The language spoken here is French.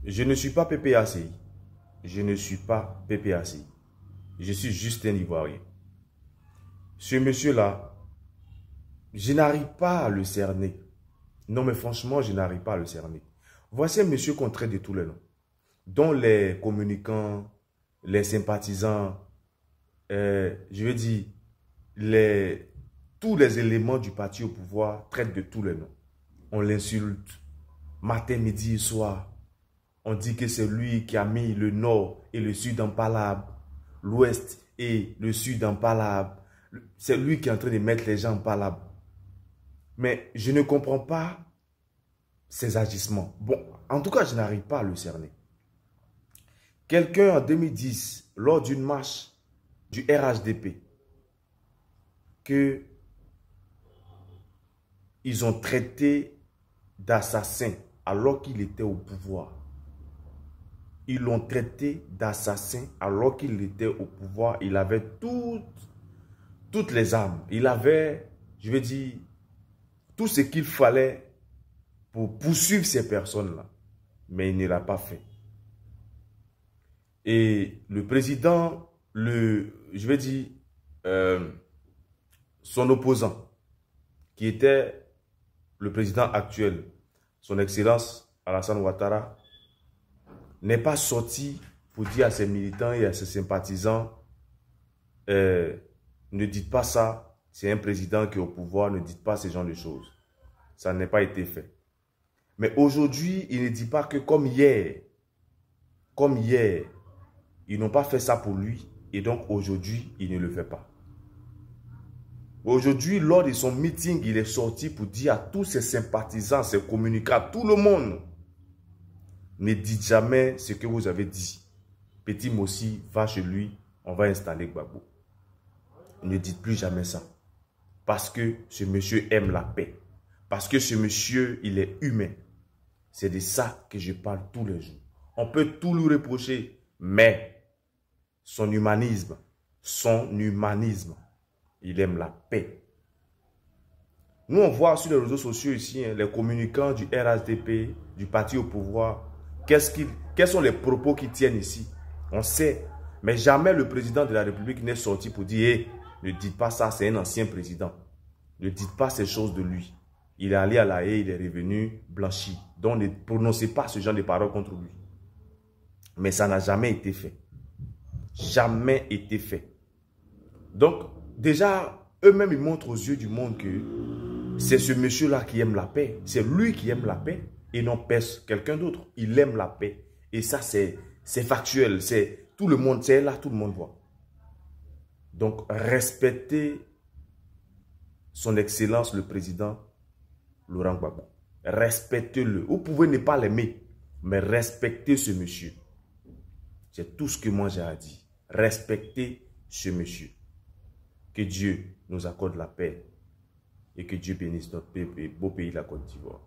Je ne suis pas PPACI. Je ne suis pas PPACI. Je suis juste un Ivoirien. Ce monsieur-là, je n'arrive pas à le cerner. Non, mais franchement, je n'arrive pas à le cerner. Voici un monsieur qu'on traite de tous les noms, dont les communicants, les sympathisants, je veux dire, tous les éléments du parti au pouvoir traitent de tous les noms. On l'insulte, matin, midi et soir. On dit que c'est lui qui a mis le nord et le sud en palabre, l'ouest et le sud en palabre. C'est lui qui est en train de mettre les gens en palabre. Mais je ne comprends pas ses agissements. Bon, en tout cas, je n'arrive pas à le cerner. Quelqu'un en 2010, lors d'une marche du RHDP, que ils ont traité d'assassin alors qu'il était au pouvoir. Ils l'ont traité d'assassin alors qu'il était au pouvoir. Il avait toutes les armes. Il avait, je veux dire, tout ce qu'il fallait pour poursuivre ces personnes-là. Mais il ne l'a pas fait. Et le président, je veux dire, son opposant, qui était le président actuel, son Excellence Alassane Ouattara, n'est pas sorti pour dire à ses militants et à ses sympathisants, ne dites pas ça, c'est un président qui est au pouvoir, ne dites pas ce genre de choses. Ça n'a pas été fait. Mais aujourd'hui, il ne dit pas que comme hier, ils n'ont pas fait ça pour lui, et donc aujourd'hui, il ne le fait pas. Aujourd'hui, lors de son meeting, il est sorti pour dire à tous ses sympathisants, ses communicants, à tout le monde, ne dites jamais ce que vous avez dit. Petit Mossi va chez lui, on va installer Gbagbo. Ne dites plus jamais ça. Parce que ce monsieur aime la paix. Parce que ce monsieur, il est humain. C'est de ça que je parle tous les jours. On peut tout lui reprocher, mais son humanisme, il aime la paix. Nous, on voit sur les réseaux sociaux ici, hein, les communicants du RHDP, du parti au pouvoir, quels sont les propos qu'ils tiennent ici? On sait. Mais jamais le président de la République n'est sorti pour dire hey, ne dites pas ça, c'est un ancien président. Ne dites pas ces choses de lui. Il est allé à la haie, il est revenu blanchi. Donc ne prononcez pas ce genre de paroles contre lui. Mais ça n'a jamais été fait. Jamais été fait. Donc, déjà, eux-mêmes, ils montrent aux yeux du monde que c'est ce monsieur-là qui aime la paix. C'est lui qui aime la paix et non quelqu'un d'autre. Il aime la paix. Et ça, c'est factuel. Tout le monde, c'est là, tout le monde voit. Donc, respectez son Excellence, le président Laurent Gbagbo. Respectez-le. Vous pouvez ne pas l'aimer, mais respectez ce monsieur. C'est tout ce que moi j'ai à dire. Respectez ce monsieur. Que Dieu nous accorde la paix et que Dieu bénisse notre beau pays, la Côte d'Ivoire.